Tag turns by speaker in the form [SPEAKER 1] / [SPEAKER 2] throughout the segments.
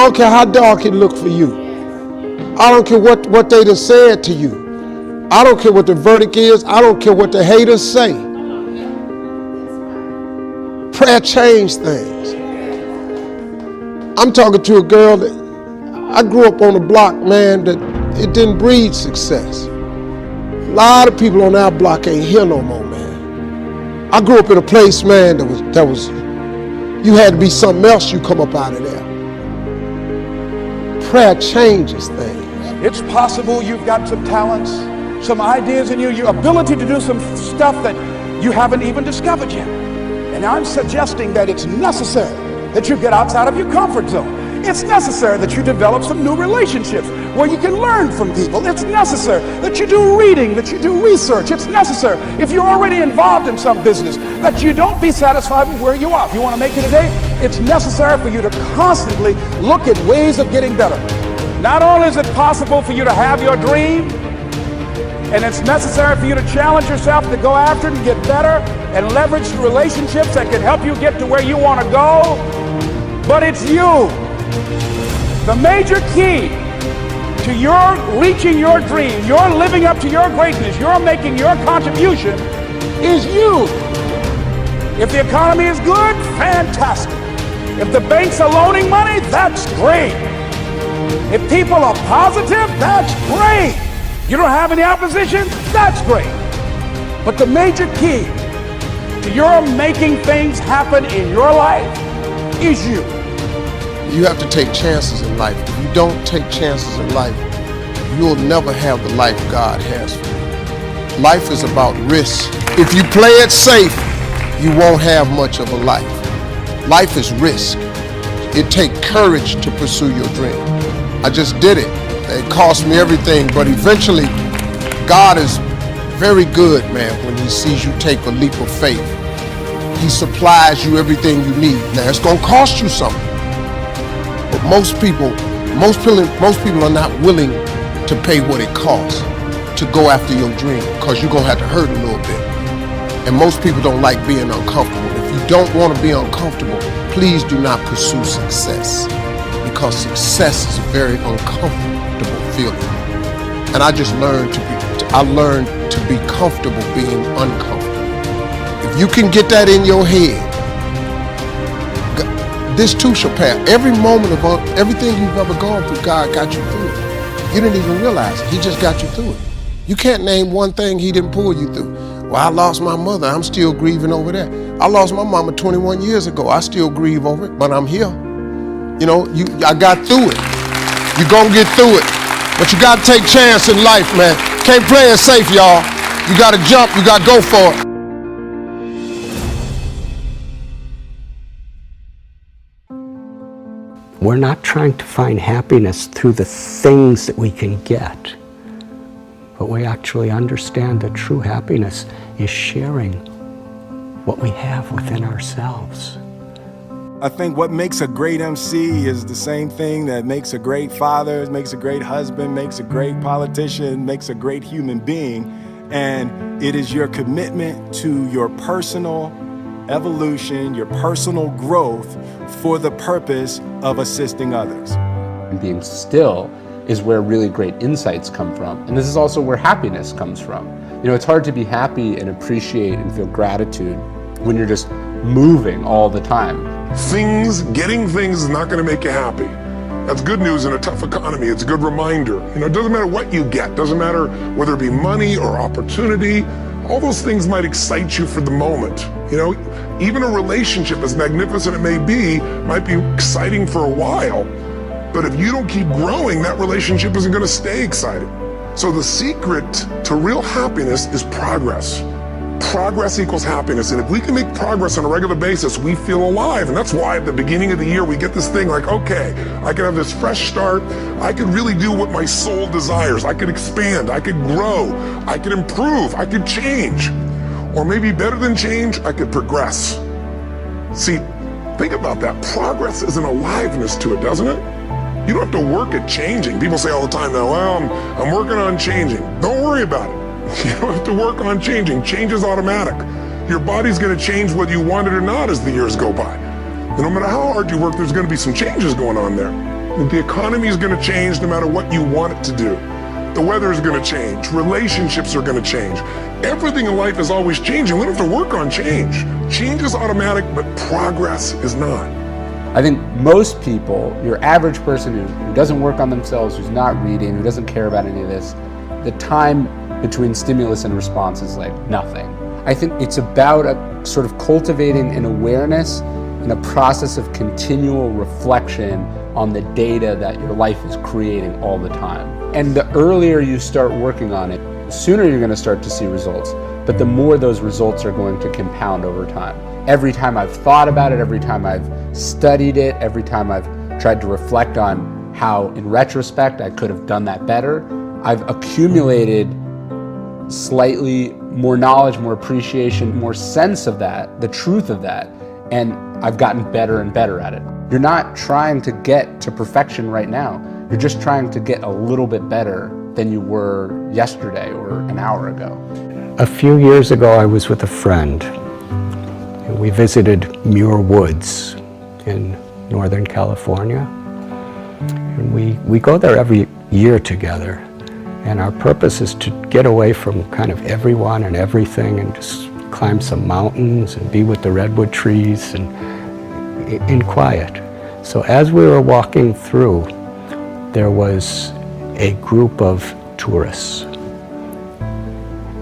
[SPEAKER 1] don't care how dark it look for you. I don't care what they done said to you. I don't care what the verdict is. I don't care what the haters say. Prayer changed things. I'm talking to a girl that I grew up on a block, man, that it didn't breed success. A lot of people on our block ain't here no more, man. I grew up in a place, man, that was you had to be something else you come up out of there. Prayer changes things.
[SPEAKER 2] It's possible you've got some talents, some ideas in you, your ability to do some stuff that you haven't even discovered yet. And I'm suggesting that it's necessary that you get outside of your comfort zone. It's necessary that you develop some new relationships where you can learn from people. It's necessary that you do reading, that you do research. It's necessary, if you're already involved in some business, that you don't be satisfied with where you are. If you want to make it today, it's necessary for you to constantly look at ways of getting better. Not only is it possible for you to have your dream, and it's necessary for you to challenge yourself to go after it and get better and leverage relationships that can help you get to where you want to go, but it's you. The major key to your reaching your dream, your living up to your greatness, your making your contribution is you. If the economy is good, fantastic. If the banks are loaning money, that's great. If people are positive, that's great. You don't have any opposition, that's great. But the major key to your making things happen in your life is you.
[SPEAKER 1] You have to take chances in life. If you don't take chances in life, you'll never have the life God has for you. Life is about risk. If you play it safe, you won't have much of a life. Life is risk. It takes courage to pursue your dream. I just did it. It cost me everything, but eventually, God is very good, man, when He sees you take a leap of faith. He supplies you everything you need. Now, it's gonna cost you something. But most people are not willing to pay what it costs to go after your dream, because you're gonna have to hurt a little bit. And most people don't like being uncomfortable. If you don't want to be uncomfortable, please do not pursue success, because success is a very uncomfortable feeling. And I just learned to be comfortable being uncomfortable. If you can get that in your head, this too shall pass. Every moment of everything you've ever gone through, God got you through it. You didn't even realize it. He just got you through it. You can't name one thing He didn't pull you through. Well, I lost my mother. I'm still grieving over that. I lost my mama 21 years ago. I still grieve over it, but I'm here. You know, I got through it. You're gonna get through it. But you gotta take chance in life, man. Can't play it safe, y'all. You gotta jump, you gotta go for it.
[SPEAKER 3] We're not trying to find happiness through the things that we can get, but we actually understand that true happiness is sharing what we have within ourselves.
[SPEAKER 4] I think what makes a great MC is the same thing that makes a great father, makes a great husband, makes a great politician, makes a great human being. And it is your commitment to your personal evolution, your personal growth for the purpose of assisting others.
[SPEAKER 5] Being still is where really great insights come from. And this is also where happiness comes from. You know, it's hard to be happy and appreciate and feel gratitude when you're just moving all the time.
[SPEAKER 6] Getting things is not going to make you happy. That's good news in a tough economy. It's a good reminder. You know, it doesn't matter what you get. Doesn't matter whether it be money or opportunity. All those things might excite you for the moment. You know, even a relationship, as magnificent it may be, might be exciting for a while. But if you don't keep growing, that relationship isn't going to stay exciting. So the secret to real happiness is progress. Progress equals happiness. And if we can make progress on a regular basis, we feel alive. And that's why at the beginning of the year, we get this thing like, okay, I can have this fresh start. I could really do what my soul desires. I could expand. I could grow. I could improve. I could change. Or maybe better than change, I could progress. See, think about that. Progress is an aliveness to it, doesn't it? You don't have to work at changing. People say all the time now, well, I'm working on changing. Don't worry about it. You don't have to work on changing. Change is automatic. Your body's going to change whether you want it or not as the years go by. And no matter how hard you work, there's going to be some changes going on there. The economy is going to change no matter what you want it to do. The weather is going to change. Relationships are going to change. Everything in life is always changing. We don't have to work on change. Change is automatic, but progress is not.
[SPEAKER 5] I think most people, your average person who doesn't work on themselves, who's not reading, who doesn't care about any of this, the time between stimulus and response is like nothing. I think it's about a sort of cultivating an awareness and a process of continual reflection on the data that your life is creating all the time. And the earlier you start working on it, the sooner you're going to start to see results, but the more those results are going to compound over time. Every time I've thought about it, every time I've studied it, every time I've tried to reflect on how, in retrospect, I could have done that better, I've accumulated slightly more knowledge, more appreciation, more sense of that, the truth of that, and I've gotten better and better at it. You're not trying to get to perfection right now. You're just trying to get a little bit better than you were yesterday or an hour ago.
[SPEAKER 3] A few years ago, I was with a friend. And we visited Muir Woods in Northern California. And we go there every year together. And our purpose is to get away from kind of everyone and everything and just climb some mountains and be with the redwood trees and in quiet. So as we were walking through, there was a group of tourists.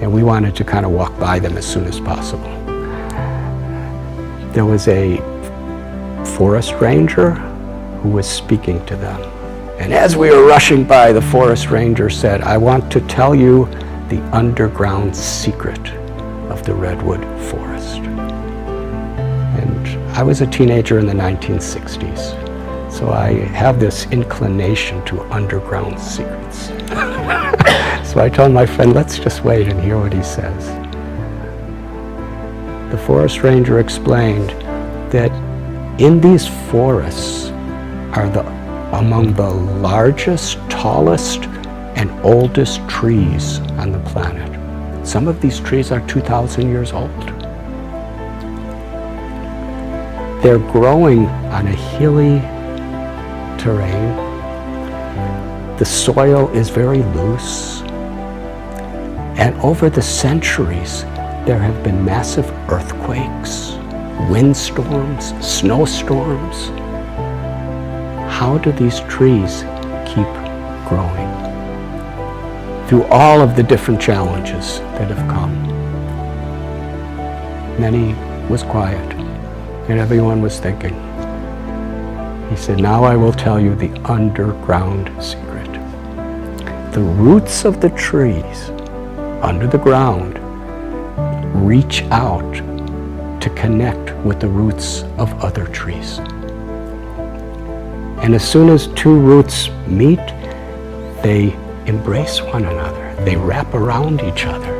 [SPEAKER 3] And we wanted to kind of walk by them as soon as possible. There was a forest ranger who was speaking to them. And as we were rushing by, the forest ranger said, "I want to tell you the underground secret of the redwood forest." And I was a teenager in the 1960s, so I have this inclination to underground secrets. So I told my friend, let's just wait and hear what he says. The forest ranger explained that in these forests are among the largest, tallest, and oldest trees on the planet. Some of these trees are 2,000 years old. They're growing on a hilly terrain. The soil is very loose. And over the centuries, there have been massive earthquakes, windstorms, snowstorms. How do these trees keep growing through all of the different challenges that have come? Then he was quiet, and everyone was thinking. He said, "Now I will tell you the underground secret. The roots of the trees under the ground reach out to connect with the roots of other trees. And as soon as two roots meet, they embrace one another. They wrap around each other.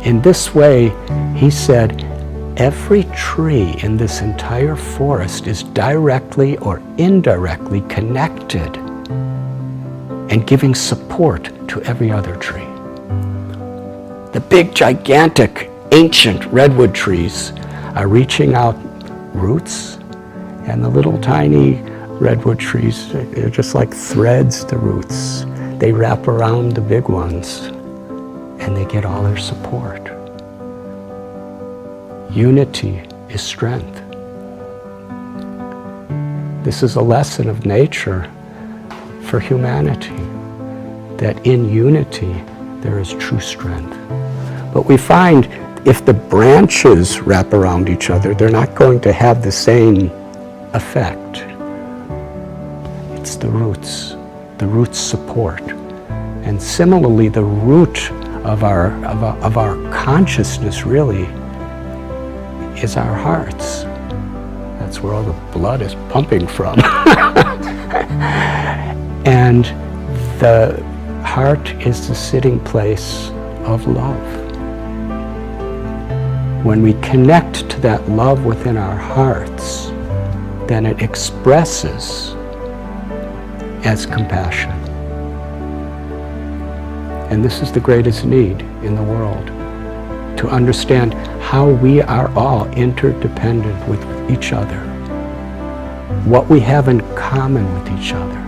[SPEAKER 3] In this way," he said, "every tree in this entire forest is directly or indirectly connected and giving support to every other tree." The big, gigantic, ancient redwood trees are reaching out roots, and the little tiny redwood trees are just like threads to roots. They wrap around the big ones, and they get all their support. Unity is strength. This is a lesson of nature for humanity, that in unity there is true strength. But we find if the branches wrap around each other, they're not going to have the same effect. It's the roots support. And similarly, the root of our consciousness really is our hearts. That's where all the blood is pumping from. And the heart is the sitting place of love. When we connect to that love within our hearts, then it expresses as compassion. And this is the greatest need in the world, to understand how we are all interdependent with each other. what we have in common with each other.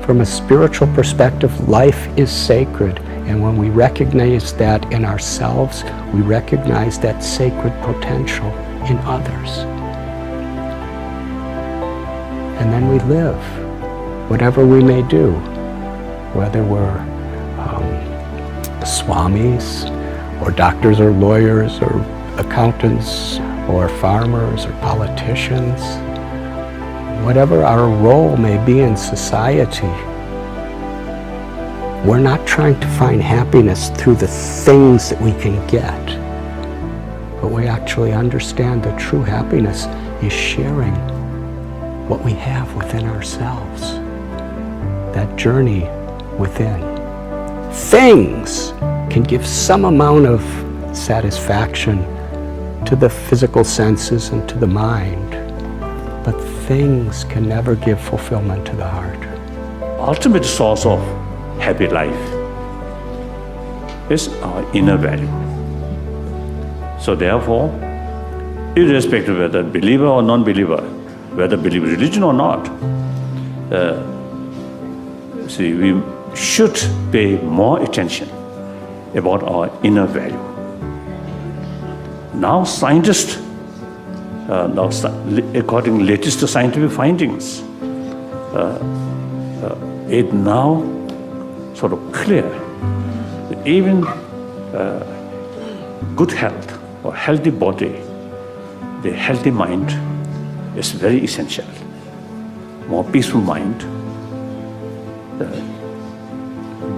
[SPEAKER 3] From a spiritual perspective, life is sacred, and when we recognize that in ourselves, we recognize that sacred potential in others. And then we live, whatever we may do, whether we're swamis, or doctors or lawyers, or accountants, or farmers, or politicians. Whatever our role may be in society, we're not trying to find happiness through the things that we can get, but we actually understand that true happiness is sharing what we have within ourselves, that journey within. Things can give some amount of satisfaction to the physical senses and to the mind, but things can never give fulfillment to the heart.
[SPEAKER 7] Ultimate source of happy life is our inner value. So therefore, irrespective of whether believer or non-believer, whether believe religion or not, we should pay more attention about our inner value. Now scientists, according to latest scientific findings, it now sort of clear that even good health or healthy body, the healthy mind is very essential. More peaceful mind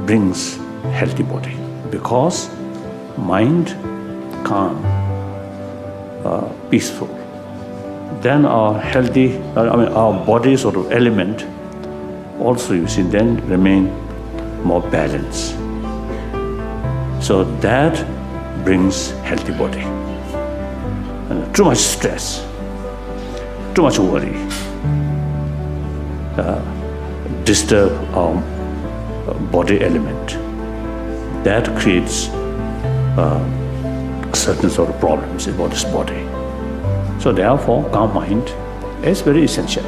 [SPEAKER 7] brings healthy body, because mind calm, peaceful, then our healthy, our body sort of element also, you see, then remain more balanced. So that brings healthy body. And too much stress, too much worry, disturb our body element. That creates certain sort of problems about this body. So therefore, calm mind is very essential.